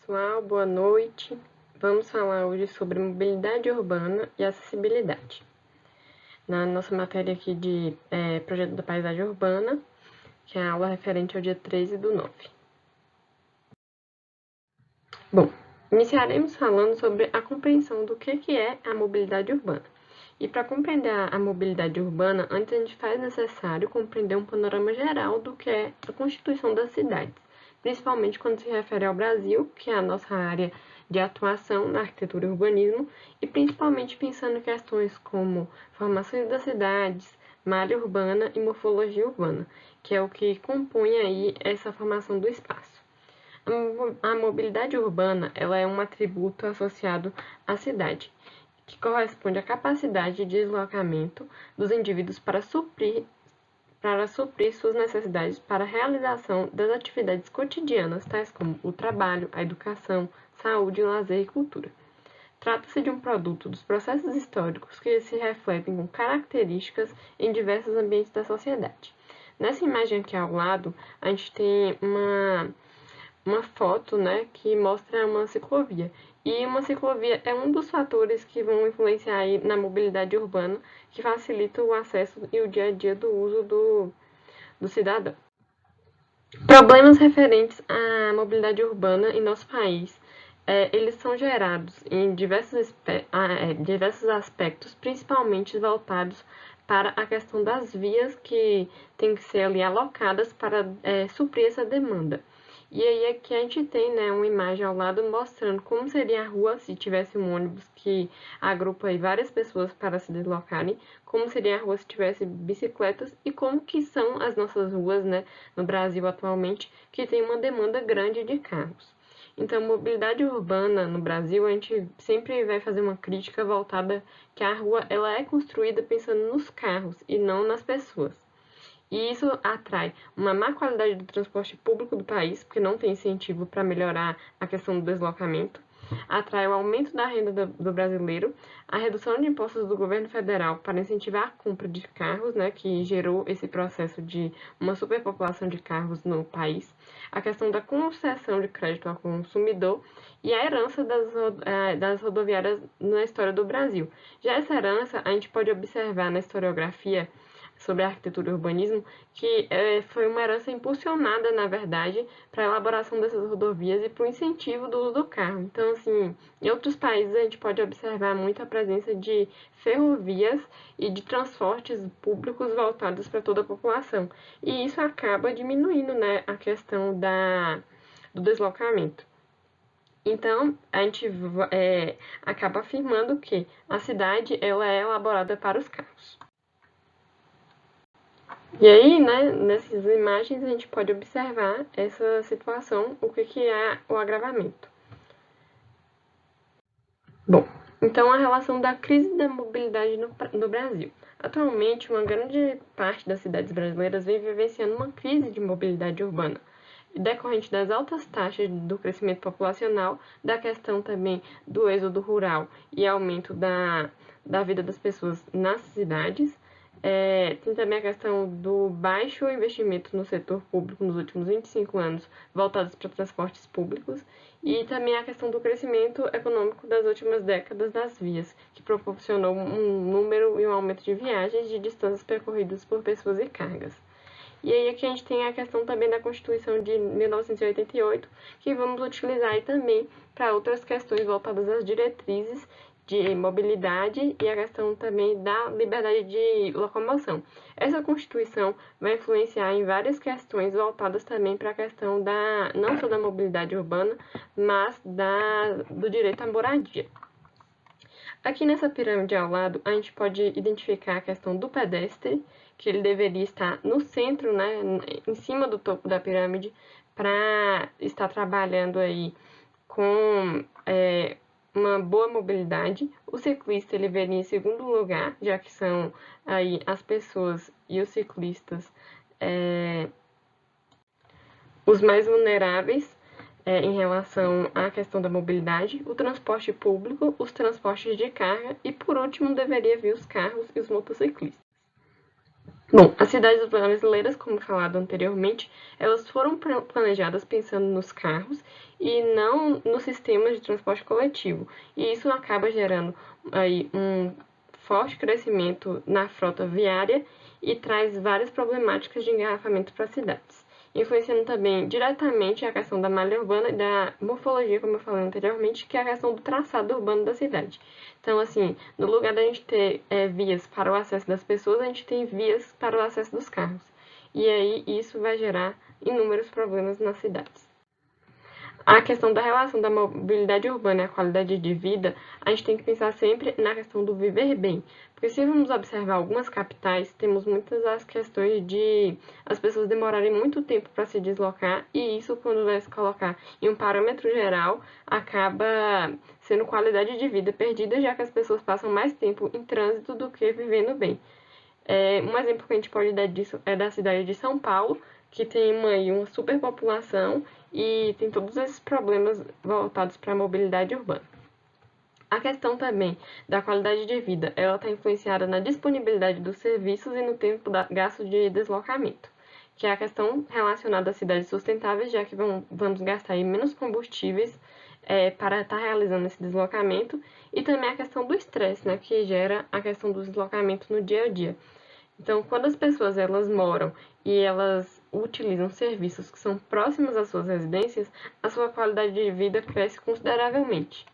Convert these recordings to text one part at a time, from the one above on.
pessoal, boa noite. Vamos falar hoje sobre mobilidade urbana e acessibilidade. Na nossa matéria aqui de Projeto da Paisagem Urbana, que é a aula referente ao dia 13/9. Bom, iniciaremos falando sobre a compreensão do que é a mobilidade urbana. E para compreender a mobilidade urbana, antes a gente faz necessário compreender um panorama geral do que é a constituição das cidades, principalmente quando se refere ao Brasil, que é a nossa área de atuação na arquitetura e urbanismo, e principalmente pensando em questões como formações das cidades, malha urbana e morfologia urbana, que é o que compõe aí essa formação do espaço. A mobilidade urbana, ela é um atributo associado à cidade, que corresponde à capacidade de deslocamento dos indivíduos para suprir suas necessidades para a realização das atividades cotidianas, tais como o trabalho, a educação, saúde, lazer e cultura. Trata-se de um produto dos processos históricos que se refletem com características em diversos ambientes da sociedade. Nessa imagem aqui ao lado, a gente tem uma foto, né, que mostra uma ciclovia. E uma ciclovia é um dos fatores que vão influenciar aí na mobilidade urbana, que facilita o acesso e o dia a dia do uso do cidadão. Problemas referentes à mobilidade urbana em nosso país, eles são gerados em diversos aspectos, principalmente voltados para a questão das vias que têm que ser ali alocadas para suprir essa demanda. E aí aqui a gente tem, né, uma imagem ao lado mostrando como seria a rua se tivesse um ônibus que agrupa aí várias pessoas para se deslocarem, como seria a rua se tivesse bicicletas e como que são as nossas ruas, né, no Brasil atualmente, que tem uma demanda grande de carros. Então, mobilidade urbana no Brasil, a gente sempre vai fazer uma crítica voltada que a rua ela é construída pensando nos carros e não nas pessoas. E isso atrai uma má qualidade do transporte público do país, porque não tem incentivo para melhorar a questão do deslocamento. Atrai o aumento da renda do brasileiro, a redução de impostos do governo federal para incentivar a compra de carros, né, que gerou esse processo de uma superpopulação de carros no país, a questão da concessão de crédito ao consumidor e a herança das rodoviárias na história do Brasil. Já essa herança a gente pode observar na historiografia sobre a arquitetura e urbanismo, que foi uma herança impulsionada, na verdade, para a elaboração dessas rodovias e para o incentivo do uso do carro. Então, assim, em outros países a gente pode observar muito a presença de ferrovias e de transportes públicos voltados para toda a população. E isso acaba diminuindo, né, a questão do deslocamento. Então, a gente acaba afirmando que a cidade ela é elaborada para os carros. E aí, né, nessas imagens a gente pode observar essa situação, o que é o agravamento. Bom, então a relação da crise da mobilidade no Brasil. Atualmente, uma grande parte das cidades brasileiras vem vivenciando uma crise de mobilidade urbana, decorrente das altas taxas do crescimento populacional, da questão também do êxodo rural e aumento da vida das pessoas nas cidades. Tem também a questão do baixo investimento no setor público nos últimos 25 anos, voltados para transportes públicos, e também a questão do crescimento econômico das últimas décadas das vias, que proporcionou um número e um aumento de viagens de distâncias percorridas por pessoas e cargas. E aí aqui a gente tem a questão também da Constituição de 1988, que vamos utilizar aí também para outras questões voltadas às diretrizes de mobilidade e a questão também da liberdade de locomoção. Essa Constituição vai influenciar em várias questões voltadas também para a questão não só da mobilidade urbana, mas do direito à moradia. Aqui nessa pirâmide ao lado, a gente pode identificar a questão do pedestre, que ele deveria estar no centro, né, em cima do topo da pirâmide, para estar trabalhando aí com uma boa mobilidade. O ciclista ele veria em segundo lugar, já que são aí as pessoas e os ciclistas os mais vulneráveis em relação à questão da mobilidade, o transporte público, os transportes de carga e, por último, deveria vir os carros e os motociclistas. Bom, as cidades brasileiras, como falado anteriormente, elas foram planejadas pensando nos carros e não nos sistemas de transporte coletivo. E isso acaba gerando aí um forte crescimento na frota viária e traz várias problemáticas de engarrafamento para as cidades, influenciando também diretamente a questão da malha urbana e da morfologia, como eu falei anteriormente, que é a questão do traçado urbano da cidade. Então, assim, no lugar da gente ter vias para o acesso das pessoas, a gente tem vias para o acesso dos carros. E aí isso vai gerar inúmeros problemas nas cidades. A questão da relação da mobilidade urbana e a qualidade de vida, a gente tem que pensar sempre na questão do viver bem. Porque se vamos observar algumas capitais, temos muitas as questões de as pessoas demorarem muito tempo para se deslocar, e isso, quando vai se colocar em um parâmetro geral, acaba sendo qualidade de vida perdida, já que as pessoas passam mais tempo em trânsito do que vivendo bem. Um exemplo que a gente pode dar disso é da cidade de São Paulo, que tem uma superpopulação e tem todos esses problemas voltados para a mobilidade urbana. A questão também da qualidade de vida, ela está influenciada na disponibilidade dos serviços e no tempo gasto de deslocamento, que é a questão relacionada às cidades sustentáveis, já que vamos gastar menos combustíveis para estar realizando esse deslocamento, e também a questão do estresse, né, que gera a questão do deslocamento no dia a dia. Então, quando as pessoas elas moram e elas utilizam serviços que são próximos às suas residências, a sua qualidade de vida cresce consideravelmente.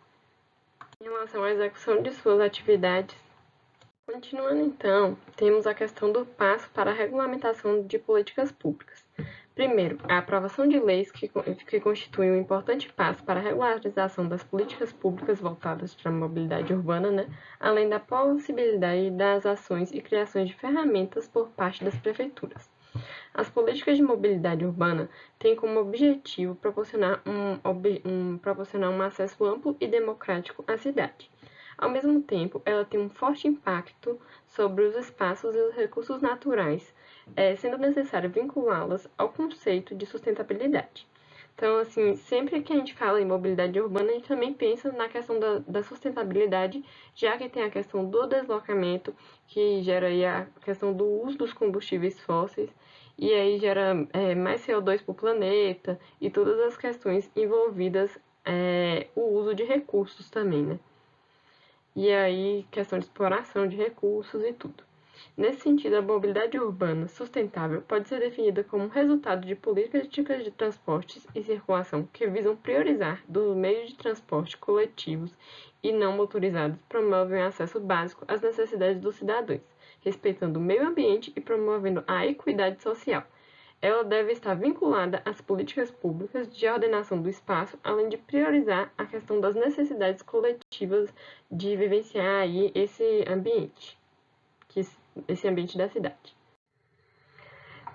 Em relação à execução de suas atividades, continuando então, temos a questão do passo para a regulamentação de políticas públicas. Primeiro, a aprovação de leis que constituem um importante passo para a regularização das políticas públicas voltadas para a mobilidade urbana, né? Além da possibilidade das ações e criações de ferramentas por parte das prefeituras. As políticas de mobilidade urbana têm como objetivo proporcionar um acesso amplo e democrático à cidade. Ao mesmo tempo, ela tem um forte impacto sobre os espaços e os recursos naturais, sendo necessário vinculá-las ao conceito de sustentabilidade. Então, assim, sempre que a gente fala em mobilidade urbana, a gente também pensa na questão da sustentabilidade, já que tem a questão do deslocamento, que gera aí a questão do uso dos combustíveis fósseis, e aí gera mais CO2 para o planeta, e todas as questões envolvidas o uso de recursos também, né? E aí, questão de exploração de recursos e tudo. Nesse sentido, a mobilidade urbana sustentável pode ser definida como resultado de políticas de transportes e circulação que visam priorizar dos meios de transporte coletivos e não motorizados, promovem o acesso básico às necessidades dos cidadãos, respeitando o meio ambiente e promovendo a equidade social. Ela deve estar vinculada às políticas públicas de ordenação do espaço, além de priorizar a questão das necessidades coletivas de vivenciar aí esse ambiente da cidade.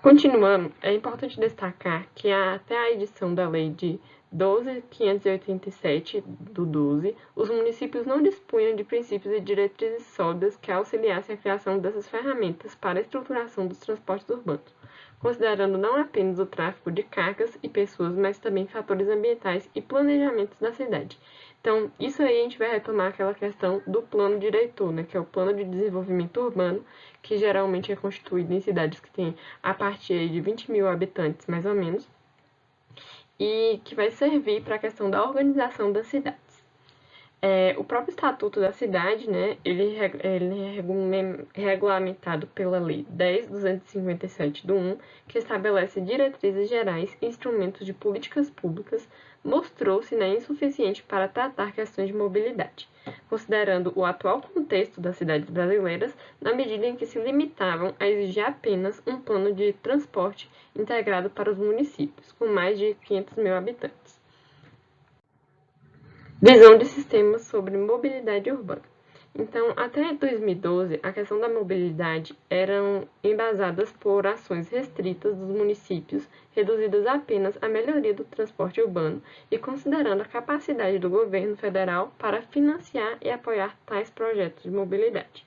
Continuando, é importante destacar que até a edição da Lei de 12.587 do 12, os municípios não dispunham de princípios e diretrizes sólidas que auxiliassem a criação dessas ferramentas para a estruturação dos transportes urbanos, considerando não apenas o tráfego de cargas e pessoas, mas também fatores ambientais e planejamentos da cidade. Então, isso aí a gente vai retomar aquela questão do plano diretor, né, que é o plano de desenvolvimento urbano, que geralmente é constituído em cidades que têm a partir de 20 mil habitantes, mais ou menos, e que vai servir para a questão da organização das cidades. O próprio Estatuto da Cidade, né, ele é regulamentado pela Lei 10.257 do 1, que estabelece diretrizes gerais e instrumentos de políticas públicas, mostrou-se insuficiente para tratar questões de mobilidade, considerando o atual contexto das cidades brasileiras, na medida em que se limitavam a exigir apenas um plano de transporte integrado para os municípios, com mais de 500 mil habitantes. Visão de sistemas sobre mobilidade urbana. Então, até 2012, a questão da mobilidade eram embasadas por ações restritas dos municípios, reduzidas apenas à melhoria do transporte urbano e considerando a capacidade do governo federal para financiar e apoiar tais projetos de mobilidade.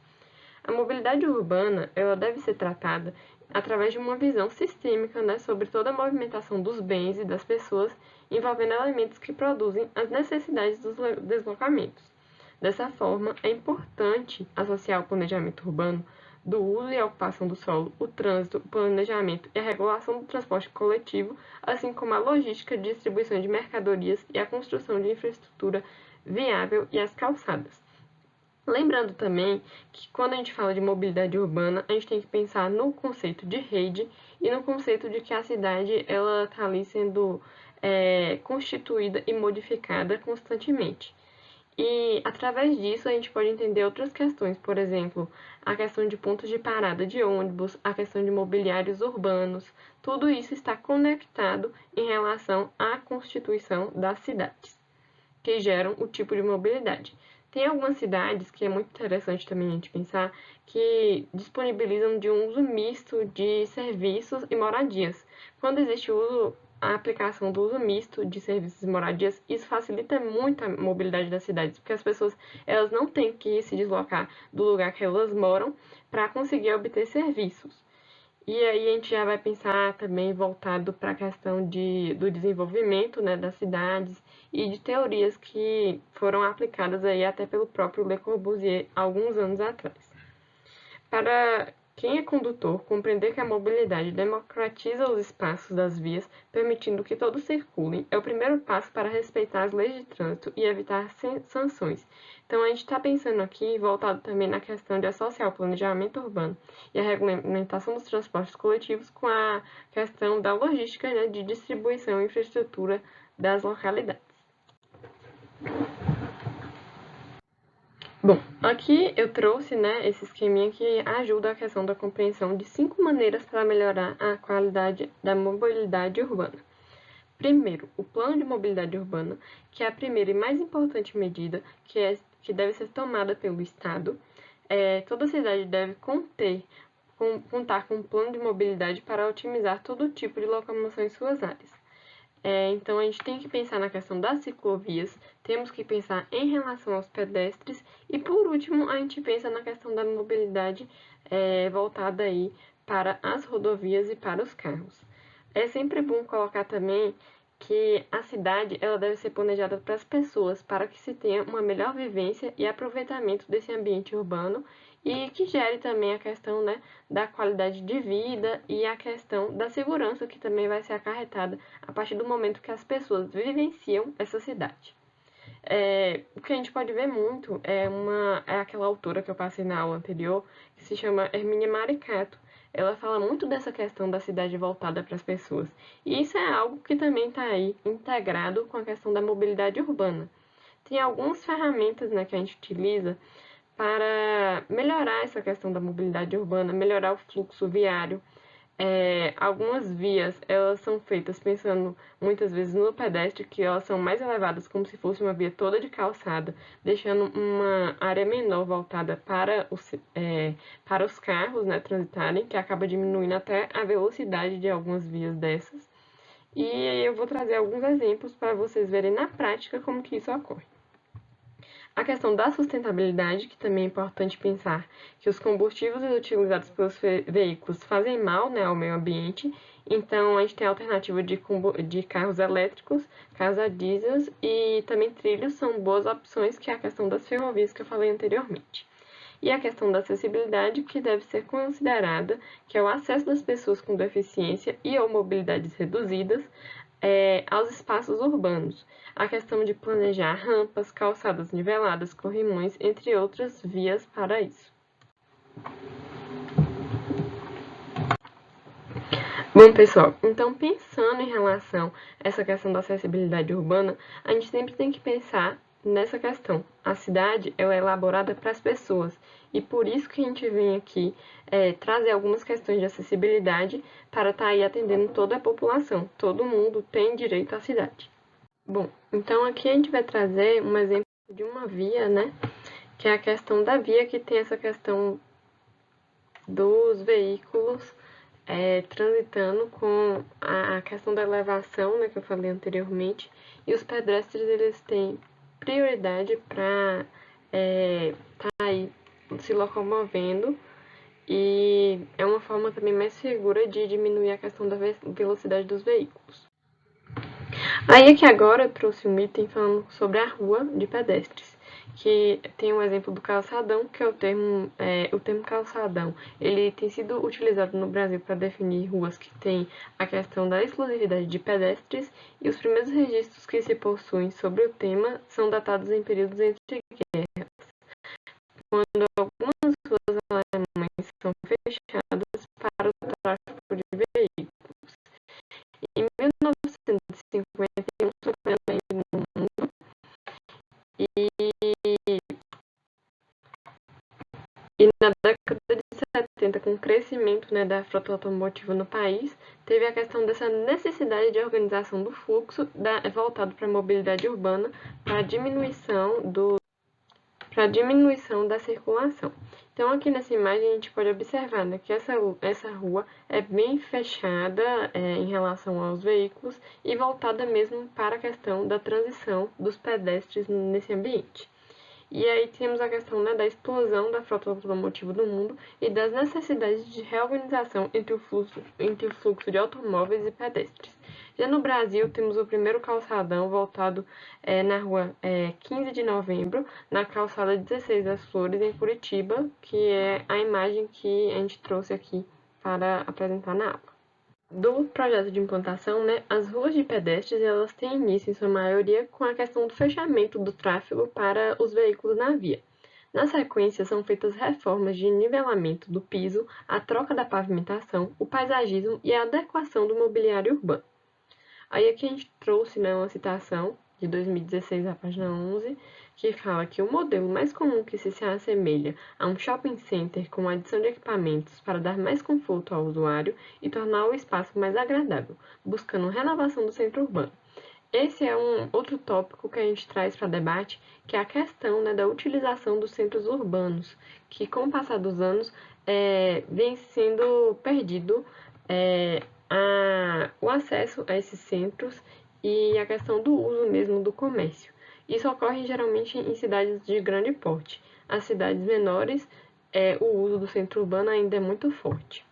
A mobilidade urbana, ela deve ser tratada através de uma visão sistêmica, né, sobre toda a movimentação dos bens e das pessoas, envolvendo elementos que produzem as necessidades dos deslocamentos. Dessa forma, é importante associar o planejamento urbano do uso e ocupação do solo, o trânsito, o planejamento e a regulação do transporte coletivo, assim como a logística de distribuição de mercadorias e a construção de infraestrutura viável e as calçadas. Lembrando também que quando a gente fala de mobilidade urbana, a gente tem que pensar no conceito de rede e no conceito de que a cidade ela está ali sendo constituída e modificada constantemente. E através disso a gente pode entender outras questões, por exemplo, a questão de pontos de parada de ônibus, a questão de mobiliários urbanos, tudo isso está conectado em relação à constituição das cidades, que geram o tipo de mobilidade. Tem algumas cidades que é muito interessante também a gente pensar que disponibilizam de um uso misto de serviços e moradias. Quando existe a aplicação do uso misto de serviços e moradias, isso facilita muito a mobilidade das cidades, porque as pessoas elas não têm que se deslocar do lugar que elas moram para conseguir obter serviços. E aí a gente já vai pensar também voltado para a questão do desenvolvimento, né, das cidades e de teorias que foram aplicadas aí até pelo próprio Le Corbusier alguns anos atrás. Para quem é condutor, compreender que a mobilidade democratiza os espaços das vias, permitindo que todos circulem, é o primeiro passo para respeitar as leis de trânsito e evitar sanções. Então, a gente está pensando aqui, voltado também na questão de associar o planejamento urbano e a regulamentação dos transportes coletivos com a questão da logística, né, de distribuição e infraestrutura das localidades. Bom, aqui eu trouxe, né, esse esqueminha que ajuda a questão da compreensão de 5 maneiras para melhorar a qualidade da mobilidade urbana. Primeiro, o plano de mobilidade urbana, que é a primeira e mais importante medida que deve ser tomada pelo Estado. Toda cidade deve contar com um plano de mobilidade para otimizar todo tipo de locomoção em suas áreas. Então, a gente tem que pensar na questão das ciclovias, temos que pensar em relação aos pedestres e, por último, a gente pensa na questão da mobilidade voltada aí para as rodovias e para os carros. É sempre bom colocar também que a cidade ela deve ser planejada para as pessoas, para que se tenha uma melhor vivência e aproveitamento desse ambiente urbano e que gere também a questão, né, da qualidade de vida e a questão da segurança que também vai ser acarretada a partir do momento que as pessoas vivenciam essa cidade. O que a gente pode ver muito é aquela autora que eu passei na aula anterior, que se chama Hermínia Maricato. Ela fala muito dessa questão da cidade voltada para as pessoas. E isso é algo que também está aí integrado com a questão da mobilidade urbana. Tem algumas ferramentas, né, que a gente utiliza para melhorar essa questão da mobilidade urbana, melhorar o fluxo viário. Algumas vias elas são feitas pensando muitas vezes no pedestre, que elas são mais elevadas como se fosse uma via toda de calçada, deixando uma área menor voltada para os carros, né, transitarem, que acaba diminuindo até a velocidade de algumas vias dessas. E eu vou trazer alguns exemplos para vocês verem na prática como que isso ocorre. A questão da sustentabilidade, que também é importante pensar que os combustíveis utilizados pelos veículos fazem mal, né, ao meio ambiente. Então, a gente tem a alternativa de carros elétricos, carros a diesel e também trilhos são boas opções, que é a questão das ferrovias que eu falei anteriormente. E a questão da acessibilidade, que deve ser considerada, que é o acesso das pessoas com deficiência e ou mobilidades reduzidas aos espaços urbanos, a questão de planejar rampas, calçadas niveladas, corrimões, entre outras vias para isso. Bom, pessoal, então pensando em relação a essa questão da acessibilidade urbana, a gente sempre tem que pensar nessa questão. A cidade ela é elaborada para as pessoas e por isso que a gente vem aqui trazer algumas questões de acessibilidade para estar aí atendendo toda a população. Todo mundo tem direito à cidade. Bom, então aqui a gente vai trazer um exemplo de uma via, né? Que é a questão da via que tem essa questão dos veículos transitando com a questão da elevação, né, que eu falei anteriormente, e os pedestres eles têm prioridade para estar aí se locomovendo e é uma forma também mais segura de diminuir a questão da velocidade dos veículos. Aí aqui agora eu trouxe um item falando sobre a rua de pedestres, que tem um exemplo do calçadão, que é o termo calçadão. Ele tem sido utilizado no Brasil para definir ruas que têm a questão da exclusividade de pedestres, e os primeiros registros que se possuem sobre o tema são datados em períodos entre guerras, quando algumas ruas alemãs são fechadas para o tráfego de veículos. Em 1951, foi no mundo e na década de 70, com o crescimento, né, da frota automotiva no país, teve a questão dessa necessidade de organização do fluxo voltado para a mobilidade urbana, para a diminuição da circulação. Então, aqui nessa imagem, a gente pode observar, né, que essa rua é bem fechada em relação aos veículos e voltada mesmo para a questão da transição dos pedestres nesse ambiente. E aí temos a questão, né, da explosão da frota automotiva do mundo e das necessidades de reorganização entre o fluxo de automóveis e pedestres. Já no Brasil, temos o primeiro calçadão voltado na rua 15 de novembro, na calçada 16 das Flores, em Curitiba, que é a imagem que a gente trouxe aqui para apresentar na aula. Do projeto de implantação, né, as ruas de pedestres elas têm início, em sua maioria, com a questão do fechamento do tráfego para os veículos na via. Na sequência, são feitas reformas de nivelamento do piso, a troca da pavimentação, o paisagismo e a adequação do mobiliário urbano. Aí aqui a gente trouxe, né, uma citação de 2016, a página 11, que fala que o modelo mais comum que se assemelha a um shopping center com a adição de equipamentos para dar mais conforto ao usuário e tornar o espaço mais agradável, buscando renovação do centro urbano. Esse é um outro tópico que a gente traz para debate, que é a questão, né, da utilização dos centros urbanos, que com o passar dos anos vem sendo perdido o acesso a esses centros e a questão do uso mesmo do comércio. Isso ocorre geralmente em cidades de grande porte. As cidades menores, o uso do centro urbano ainda é muito forte.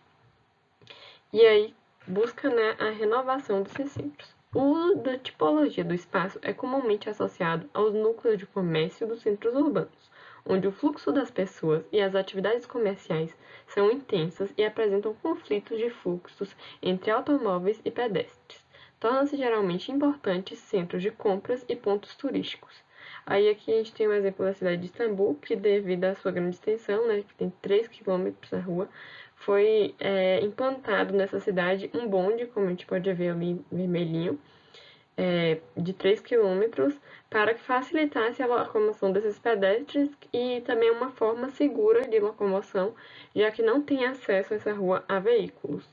E aí busca, né, a renovação desses centros. O uso da tipologia do espaço é comumente associado aos núcleos de comércio dos centros urbanos, onde o fluxo das pessoas e as atividades comerciais são intensas e apresentam conflitos de fluxos entre automóveis e pedestres. Tornam-se geralmente importantes centros de compras e pontos turísticos. Aí aqui a gente tem um exemplo da cidade de Istambul, que devido à sua grande extensão, né, que tem 3 quilômetros a rua, foi implantado nessa cidade um bonde, como a gente pode ver ali vermelhinho, de 3 quilômetros, para que facilitasse a locomoção desses pedestres e também uma forma segura de locomoção, já que não tem acesso a essa rua a veículos.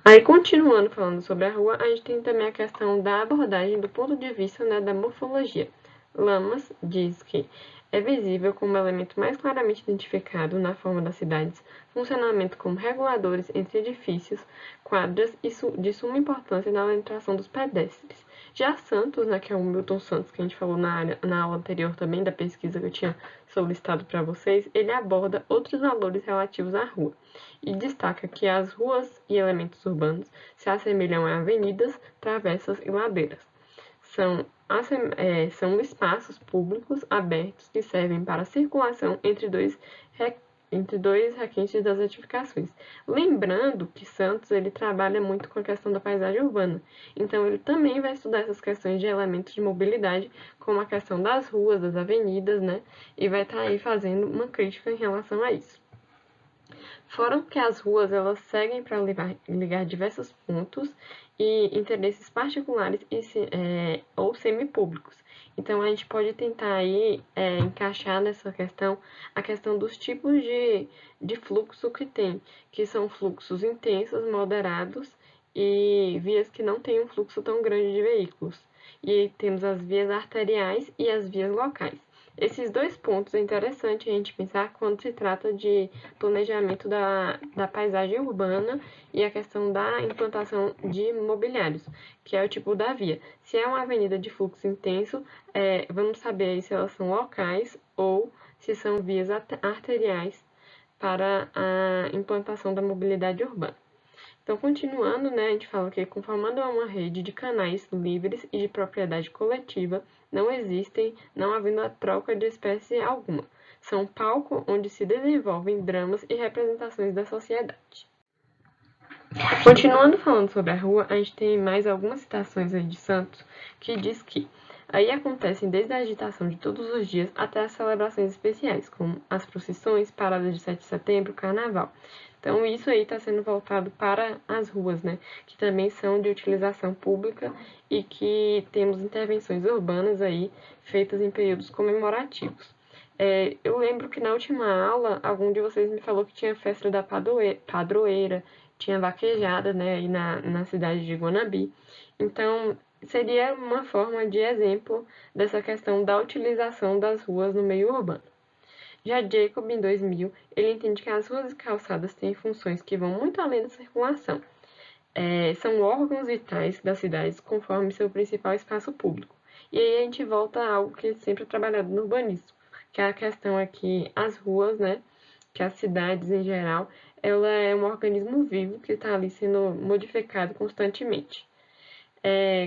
Aí, continuando falando sobre a rua, a gente tem também a questão da abordagem do ponto de vista, né, da morfologia. Lamas diz que é visível como elemento mais claramente identificado na forma das cidades, funcionamento como reguladores entre edifícios, quadras e de suma importância na orientação dos pedestres. Já Santos, né, que é o Milton Santos, que a gente falou na aula anterior também, da pesquisa que eu tinha solicitado para vocês, ele aborda outros valores relativos à rua e destaca que as ruas e elementos urbanos se assemelham a avenidas, travessas e ladeiras. São espaços públicos abertos que servem para a circulação entre dois requintes das edificações. Lembrando que Santos ele trabalha muito com a questão da paisagem urbana, então ele também vai estudar essas questões de elementos de mobilidade, como a questão das ruas, das avenidas, né? E vai estar aí fazendo uma crítica em relação a isso. Fora que as ruas elas seguem para ligar diversos pontos e interesses particulares ou semipúblicos. Então a gente pode tentar aí encaixar nessa questão a questão dos tipos de fluxo que tem, que são fluxos intensos, moderados e vias que não têm um fluxo tão grande de veículos. E temos as vias arteriais e as vias locais. Esses dois pontos é interessante a gente pensar quando se trata de planejamento da paisagem urbana e a questão da implantação de mobiliários, que é o tipo da via. Se é uma avenida de fluxo intenso, vamos saber aí se elas são locais ou se são vias arteriais para a implantação da mobilidade urbana. Então, continuando, né, a gente fala que conformando uma rede de canais livres e de propriedade coletiva, não havendo a troca de espécie alguma. São palco onde se desenvolvem dramas e representações da sociedade. Continuando falando sobre a rua, a gente tem mais algumas citações aí de Santos que diz que aí acontecem desde a agitação de todos os dias até as celebrações especiais, como as procissões, paradas de 7 de setembro, carnaval. Então isso aí está sendo voltado para as ruas, né, que também são de utilização pública e que temos intervenções urbanas aí feitas em períodos comemorativos. Eu lembro que na última aula, algum de vocês me falou que tinha festa da padroeira, tinha vaquejada, né, aí na cidade de Guanabi. Então, seria uma forma de exemplo dessa questão da utilização das ruas no meio urbano. Já Jacob, em 2000, ele entende que as ruas e calçadas têm funções que vão muito além da circulação. São órgãos vitais das cidades conforme seu principal espaço público. E aí a gente volta a algo que sempre é trabalhado no urbanismo, que é a questão aqui, as ruas, né, que as cidades em geral, ela é um organismo vivo que está ali sendo modificado constantemente.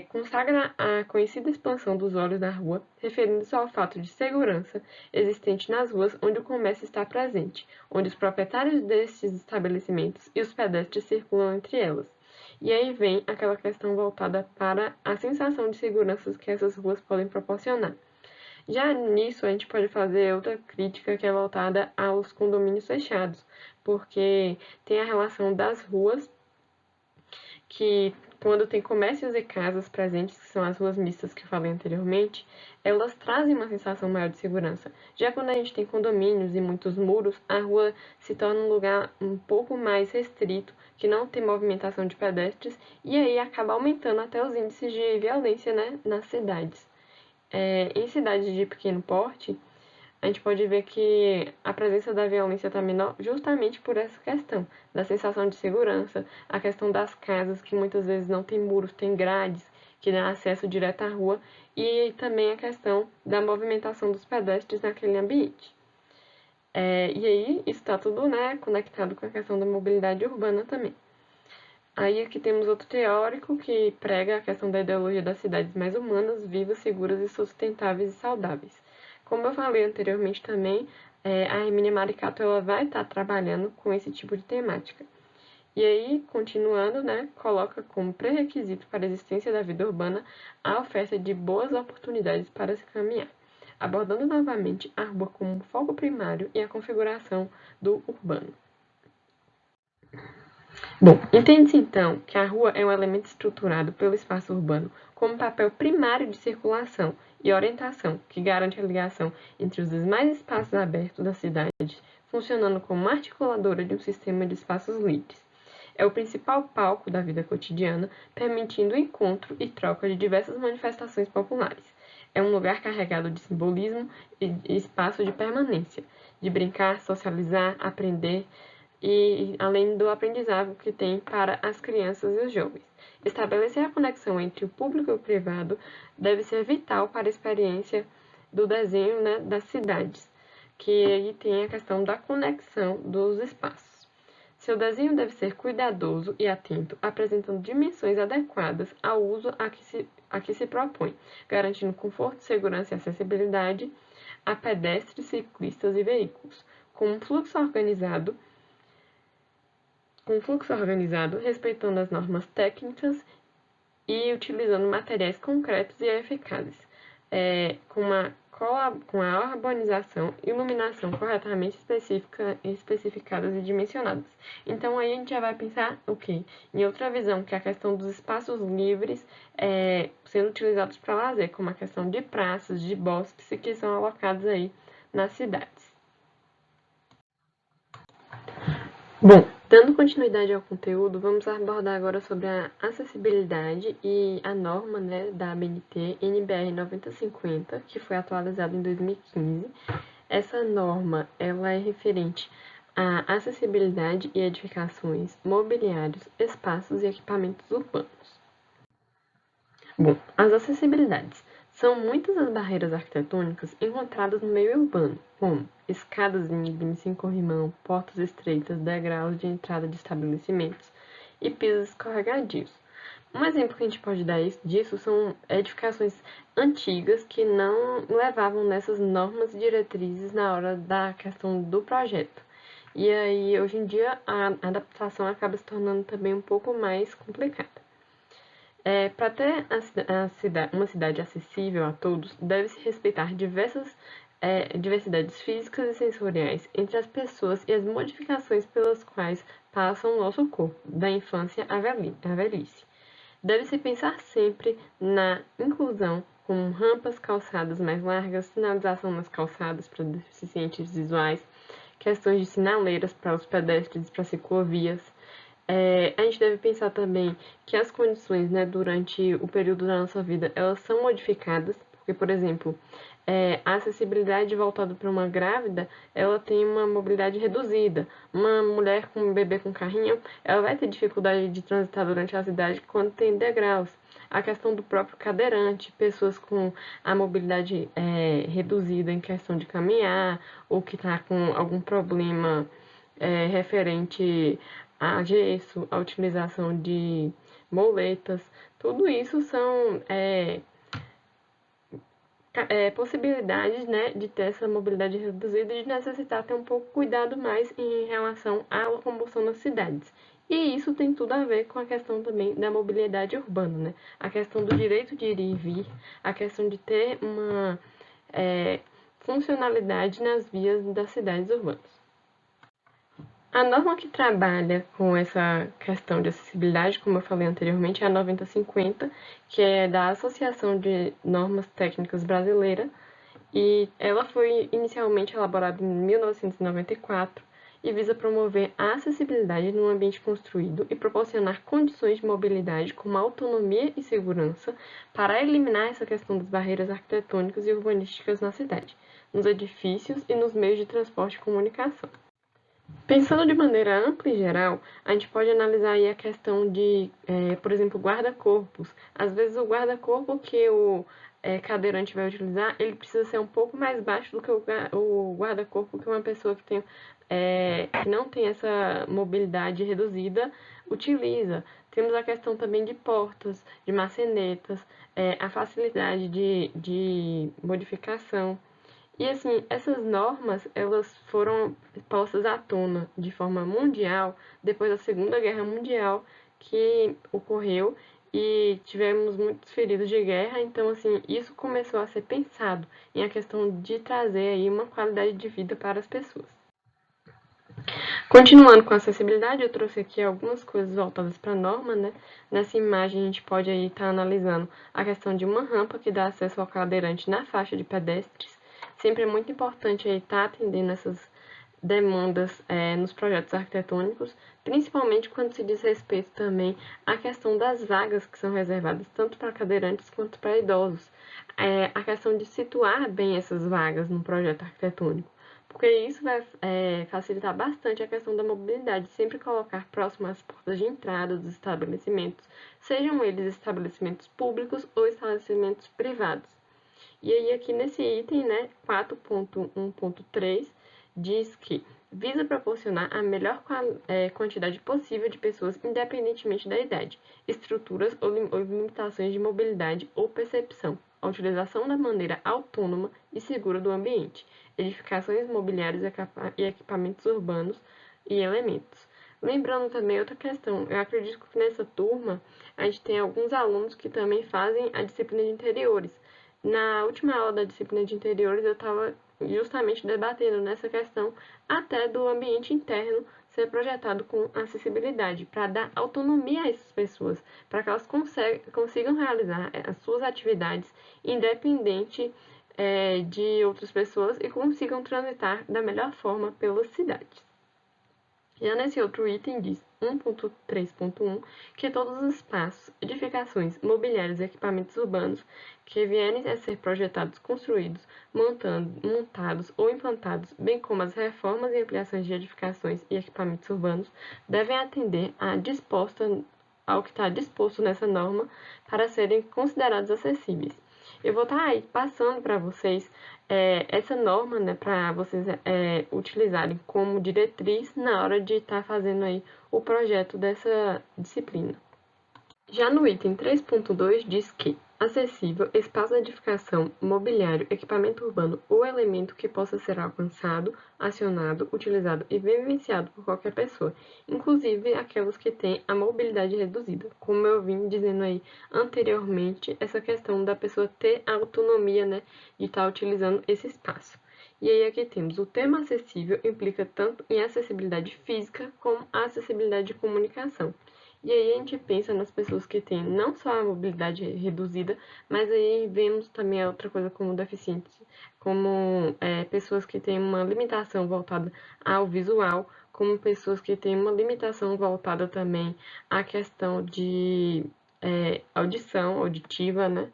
Consagra a conhecida expansão dos olhos na rua, referindo-se ao fato de segurança existente nas ruas onde o comércio está presente, onde os proprietários destes estabelecimentos e os pedestres circulam entre elas. E aí vem aquela questão voltada para a sensação de segurança que essas ruas podem proporcionar. Já nisso, a gente pode fazer outra crítica que é voltada aos condomínios fechados, porque tem a relação das ruas, que quando tem comércios e casas presentes, que são as ruas mistas que eu falei anteriormente, elas trazem uma sensação maior de segurança. Já quando a gente tem condomínios e muitos muros, a rua se torna um lugar um pouco mais restrito, que não tem movimentação de pedestres, e aí acaba aumentando até os índices de violência, né, nas cidades. Em cidades de pequeno porte, a gente pode ver que a presença da violência está menor justamente por essa questão da sensação de segurança, a questão das casas que muitas vezes não tem muros, tem grades que dão acesso direto à rua e também a questão da movimentação dos pedestres naquele ambiente. E aí isso está tudo, né, conectado com a questão da mobilidade urbana também. Aí aqui temos outro teórico que prega a questão da ideologia das cidades mais humanas, vivas, seguras e sustentáveis e saudáveis. Como eu falei anteriormente também, a Hermínia Maricato ela vai estar trabalhando com esse tipo de temática. E aí, continuando, né, coloca como pré-requisito para a existência da vida urbana a oferta de boas oportunidades para se caminhar, abordando novamente a rua como foco primário e a configuração do urbano. Bom, entende-se então que a rua é um elemento estruturado pelo espaço urbano como papel primário de circulação e orientação, que garante a ligação entre os demais espaços abertos da cidade, funcionando como articuladora de um sistema de espaços livres. É o principal palco da vida cotidiana, permitindo o encontro e troca de diversas manifestações populares. É um lugar carregado de simbolismo e espaço de permanência, de brincar, socializar, aprender, e além do aprendizado que tem para as crianças e os jovens. Estabelecer a conexão entre o público e o privado deve ser vital para a experiência do desenho, né, das cidades, que aí tem a questão da conexão dos espaços. Seu desenho deve ser cuidadoso e atento, apresentando dimensões adequadas ao uso a que se propõe, garantindo conforto, segurança e acessibilidade a pedestres, ciclistas e veículos, com um fluxo organizado, respeitando as normas técnicas e utilizando materiais concretos e eficazes, com a urbanização e iluminação corretamente especificadas e dimensionadas. Então aí a gente já vai pensar o quê? Em outra visão, que é a questão dos espaços livres sendo utilizados para lazer, como a questão de praças, de bosques, que são alocados aí nas cidades. Bom, dando continuidade ao conteúdo, vamos abordar agora sobre a acessibilidade e a norma, né, da ABNT NBR 9050, que foi atualizada em 2015. Essa norma ela é referente à acessibilidade e edificações, mobiliários, espaços e equipamentos urbanos. Bom, as acessibilidades. São muitas as barreiras arquitetônicas encontradas no meio urbano, como escadas íngreme sem corrimão, portas estreitas, degraus de entrada de estabelecimentos, e pisos escorregadios. Um exemplo que a gente pode dar disso são edificações antigas que não levavam nessas normas e diretrizes na hora da questão do projeto. E aí, hoje em dia, a adaptação acaba se tornando também um pouco mais complicada. Para ter uma cidade acessível a todos, deve-se respeitar diversidades físicas e sensoriais entre as pessoas e as modificações pelas quais passa o nosso corpo, da infância à velhice. Deve-se pensar sempre na inclusão, com rampas, calçadas mais largas, sinalização nas calçadas para deficientes visuais, questões de sinaleiras para os pedestres e para ciclovias. A gente deve pensar também que as condições, né, durante o período da nossa vida, elas são modificadas, porque, por exemplo, a acessibilidade voltada para uma grávida, ela tem uma mobilidade reduzida. Uma mulher com um bebê com carrinho, ela vai ter dificuldade de transitar durante a cidade quando tem degraus. A questão do próprio cadeirante, pessoas com a mobilidade reduzida em questão de caminhar, ou que está com algum problema referente a gesso, a utilização de moletas, tudo isso são possibilidades, né, de ter essa mobilidade reduzida e de necessitar ter um pouco cuidado mais em relação à locomoção nas cidades. E isso tem tudo a ver com a questão também da mobilidade urbana, né? A questão do direito de ir e vir, a questão de ter uma funcionalidade nas vias das cidades urbanas. A norma que trabalha com essa questão de acessibilidade, como eu falei anteriormente, é a 9050, que é da Associação de Normas Técnicas Brasileira, e ela foi inicialmente elaborada em 1994 e visa promover a acessibilidade no ambiente construído e proporcionar condições de mobilidade com autonomia e segurança para eliminar essa questão das barreiras arquitetônicas e urbanísticas na cidade, nos edifícios e nos meios de transporte e comunicação. Pensando de maneira ampla e geral, a gente pode analisar aí a questão de, por exemplo, guarda-corpos. Às vezes o guarda-corpo que o cadeirante vai utilizar, ele precisa ser um pouco mais baixo do que o guarda-corpo que uma pessoa que não tem essa mobilidade reduzida utiliza. Temos a questão também de portas, de maçanetas, a facilidade de modificação. E assim, essas normas, elas foram postas à tona de forma mundial depois da Segunda Guerra Mundial que ocorreu e tivemos muitos feridos de guerra, então assim, isso começou a ser pensado em a questão de trazer aí uma qualidade de vida para as pessoas. Continuando com a acessibilidade, eu trouxe aqui algumas coisas voltadas para a norma, né? Nessa imagem a gente pode aí estar analisando a questão de uma rampa que dá acesso ao cadeirante na faixa de pedestres. Sempre é muito importante aí estar atendendo essas demandas nos projetos arquitetônicos, principalmente quando se diz respeito também à questão das vagas que são reservadas tanto para cadeirantes quanto para idosos. A questão de situar bem essas vagas no projeto arquitetônico, porque isso vai facilitar bastante a questão da mobilidade, sempre colocar próximo às portas de entrada dos estabelecimentos, sejam eles estabelecimentos públicos ou estabelecimentos privados. E aí aqui nesse item, né, 4.1.3, diz que visa proporcionar a melhor quantidade possível de pessoas, independentemente da idade, estruturas ou limitações de mobilidade ou percepção, a utilização da maneira autônoma e segura do ambiente, edificações mobiliárias e equipamentos urbanos e elementos. Lembrando também outra questão, eu acredito que nessa turma a gente tem alguns alunos que também fazem a disciplina de interiores. Na última aula da disciplina de interiores, eu estava justamente debatendo nessa questão até do ambiente interno ser projetado com acessibilidade, para dar autonomia a essas pessoas, para que elas consigam realizar as suas atividades independente de outras pessoas e consigam transitar da melhor forma pelas cidades. Já nesse outro item diz 1.3.1 que todos os espaços, edificações, mobiliários e equipamentos urbanos que vierem a ser projetados, construídos, montados ou implantados, bem como as reformas e ampliações de edificações e equipamentos urbanos, devem atender ao que está disposto nessa norma para serem considerados acessíveis. Eu vou estar aí passando para vocês essa norma, né, para vocês utilizarem como diretriz na hora de estar fazendo aí o projeto dessa disciplina. Já no item 3.2 diz que acessível, espaço de edificação, mobiliário, equipamento urbano ou elemento que possa ser alcançado, acionado, utilizado e vivenciado por qualquer pessoa, inclusive aquelas que têm a mobilidade reduzida. Como eu vim dizendo aí anteriormente, essa questão da pessoa ter a autonomia, né, de estar utilizando esse espaço. E aí aqui temos o termo acessível implica tanto em acessibilidade física como a acessibilidade de comunicação. E aí a gente pensa nas pessoas que têm não só a mobilidade reduzida, mas aí vemos também a outra coisa como deficientes, como pessoas que têm uma limitação voltada ao visual, como pessoas que têm uma limitação voltada também à questão de audição, auditiva, né?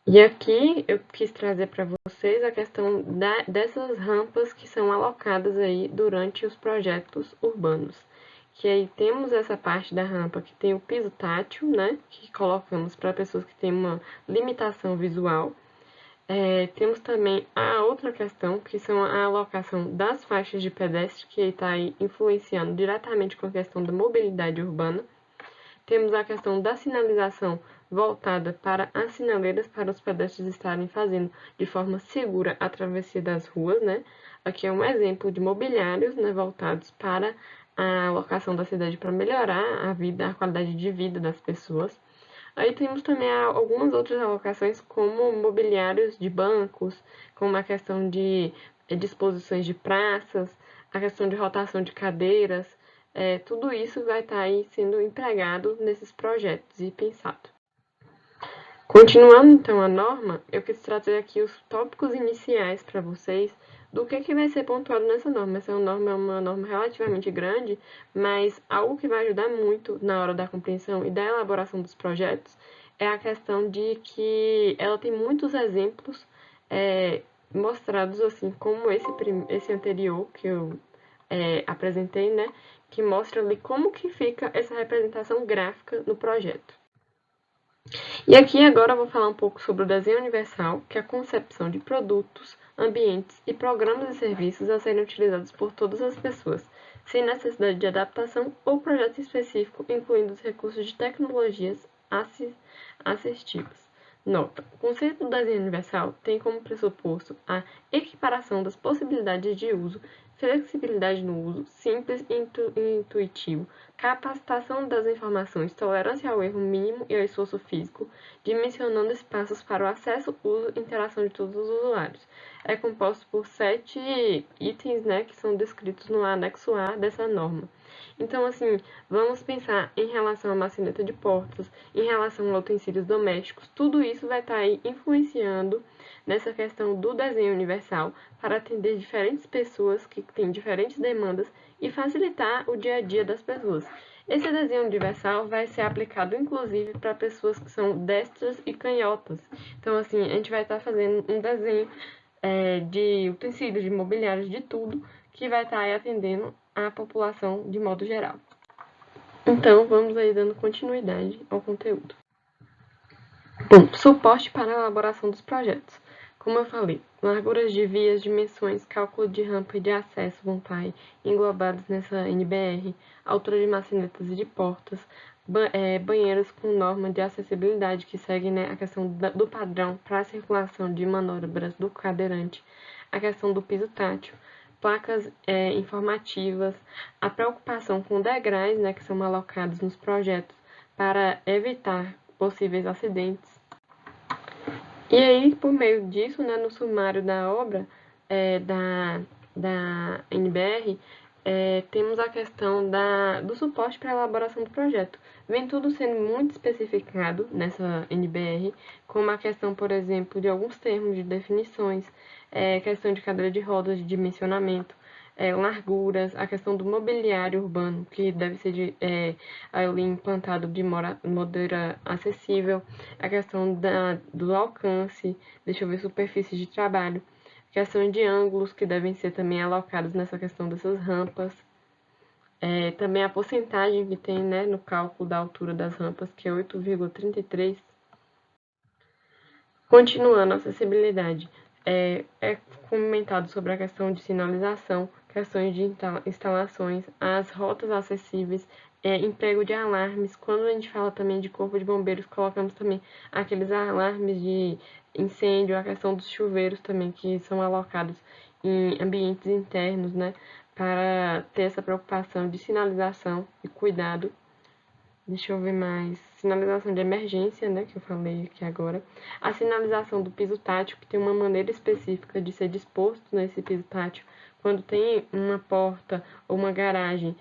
E aqui eu quis trazer para vocês a questão dessas rampas que são alocadas aí durante os projetos urbanos. Que aí temos essa parte da rampa que tem o piso tátil, né? Que colocamos para pessoas que têm uma limitação visual. Temos também a outra questão, que são a alocação das faixas de pedestre, que está aí influenciando diretamente com a questão da mobilidade urbana. Temos a questão da sinalização voltada para as sinaleiras para os pedestres estarem fazendo de forma segura a travessia das ruas, né? Aqui é um exemplo de mobiliários, né, voltados para a locação da cidade para melhorar a vida, a qualidade de vida das pessoas. Aí temos também algumas outras alocações, como mobiliários de bancos, como a questão de disposições de praças, a questão de rotação de cadeiras, tudo isso vai estar aí sendo empregado nesses projetos e pensado. Continuando então a norma, eu quis trazer aqui os tópicos iniciais para vocês do que vai ser pontuado nessa norma. Essa norma é uma norma relativamente grande, mas algo que vai ajudar muito na hora da compreensão e da elaboração dos projetos é a questão de que ela tem muitos exemplos mostrados assim, como esse anterior que eu apresentei, né, que mostra ali como que fica essa representação gráfica no projeto. E aqui agora eu vou falar um pouco sobre o desenho universal, que é a concepção de produtos, ambientes e programas e serviços a serem utilizados por todas as pessoas, sem necessidade de adaptação ou projeto específico, incluindo os recursos de tecnologias assistivas. Nota: o conceito do desenho universal tem como pressuposto a equiparação das possibilidades de uso, flexibilidade no uso, simples e intuitivo, capacitação das informações, tolerância ao erro mínimo e ao esforço físico, dimensionando espaços para o acesso, uso e interação de todos os usuários. É composto por 7 itens, né, que são descritos no anexo A dessa norma. Então, assim, vamos pensar em relação à maçaneta de portas, em relação a utensílios domésticos, tudo isso vai estar aí influenciando nessa questão do desenho universal para atender diferentes pessoas que têm diferentes demandas e facilitar o dia a dia das pessoas. Esse desenho universal vai ser aplicado inclusive para pessoas que são destras e canhotas. Então, assim, a gente vai estar fazendo um desenho de utensílios, de mobiliários, de tudo, que vai estar aí atendendo a população de modo geral. Então, vamos aí dando continuidade ao conteúdo. Bom, suporte para a elaboração dos projetos. Como eu falei, larguras de vias, dimensões, cálculo de rampa e de acesso vão estar aí englobados nessa NBR, altura de maçanetas e de portas, banheiros com norma de acessibilidade que seguem, né, a questão do padrão para a circulação de manobras do cadeirante, a questão do piso tátil, placas informativas, a preocupação com degraus, né, que são alocados nos projetos para evitar possíveis acidentes. E aí, por meio disso, né, no sumário da obra da NBR, temos a questão do suporte para a elaboração do projeto. Vem tudo sendo muito especificado nessa NBR, como a questão, por exemplo, de alguns termos de definições, questão de cadeira de rodas, de dimensionamento, larguras, a questão do mobiliário urbano, que deve ser ali implantado de maneira acessível, a questão do alcance, deixa eu ver, superfície de trabalho, questão de ângulos que devem ser também alocados nessa questão dessas rampas, também a porcentagem que tem, né, no cálculo da altura das rampas, que é 8,33. Continuando a acessibilidade, é comentado sobre a questão de sinalização, questões de instalações, as rotas acessíveis, emprego de alarmes. Quando a gente fala também de corpo de bombeiros, colocamos também aqueles alarmes de incêndio, a questão dos chuveiros também, que são alocados em ambientes internos, né, para ter essa preocupação de sinalização e cuidado. Deixa eu ver mais. Sinalização de emergência, né, que eu falei aqui agora. A sinalização do piso tátil, que tem uma maneira específica de ser disposto nesse piso tátil. Quando tem uma porta ou uma garagem,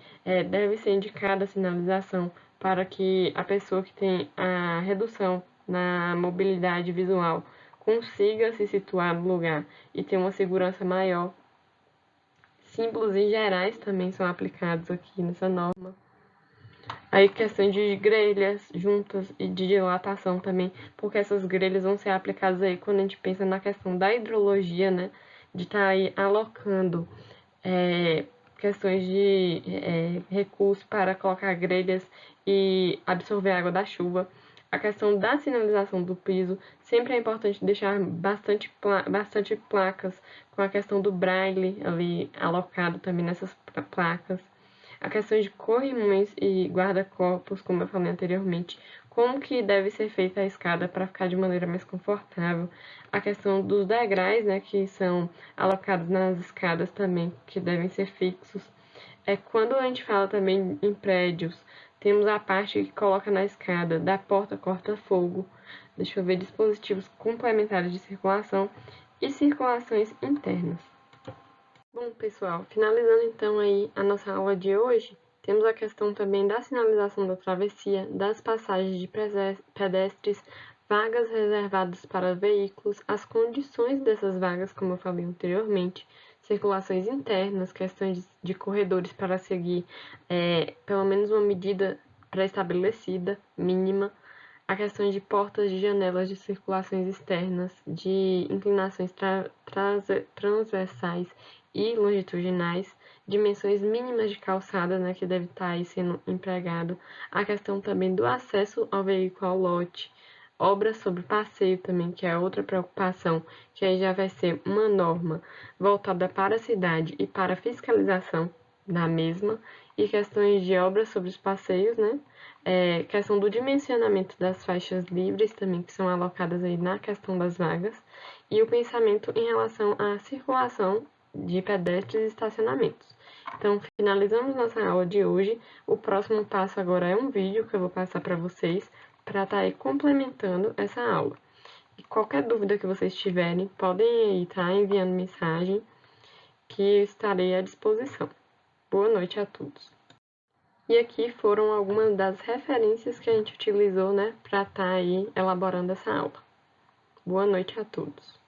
deve ser indicada a sinalização para que a pessoa que tem a redução na mobilidade visual consiga se situar no lugar e ter uma segurança maior. Símbolos em gerais também são aplicados aqui nessa norma. Aí questão de grelhas juntas e de dilatação também, porque essas grelhas vão ser aplicadas aí quando a gente pensa na questão da hidrologia, né? De estar aí alocando questões de recursos para colocar grelhas e absorver a água da chuva. A questão da sinalização do piso, sempre é importante deixar bastante placas com a questão do braille ali alocado também nessas placas. A questão de corrimões e guarda-corpos, como eu falei anteriormente, como que deve ser feita a escada para ficar de maneira mais confortável. A questão dos degraus, né, que são alocados nas escadas também, que devem ser fixos. Quando a gente fala também em prédios, temos a parte que coloca na escada da porta corta-fogo. Deixa eu ver, dispositivos complementares de circulação e circulações internas. Bom, pessoal, finalizando então aí a nossa aula de hoje, temos a questão também da sinalização da travessia, das passagens de pedestres, vagas reservadas para veículos, as condições dessas vagas, como eu falei anteriormente, circulações internas, questões de corredores para seguir pelo menos uma medida pré-estabelecida, mínima, a questão de portas de janelas de circulações externas, de inclinações transversais e longitudinais, dimensões mínimas de calçada, né, que deve estar aí sendo empregado, a questão também do acesso ao veículo ao lote, obras sobre passeio também, que é outra preocupação, que aí já vai ser uma norma voltada para a cidade e para a fiscalização da mesma, e questões de obras sobre os passeios, né, questão do dimensionamento das faixas livres também, que são alocadas aí na questão das vagas, e o pensamento em relação à circulação de pedestres e estacionamentos. Então, finalizamos nossa aula de hoje. O próximo passo agora é um vídeo que eu vou passar para vocês, para estar aí complementando essa aula. E qualquer dúvida que vocês tiverem, podem aí estar enviando mensagem, que eu estarei à disposição. Boa noite a todos. E aqui foram algumas das referências que a gente utilizou, né, para estar aí elaborando essa aula. Boa noite a todos.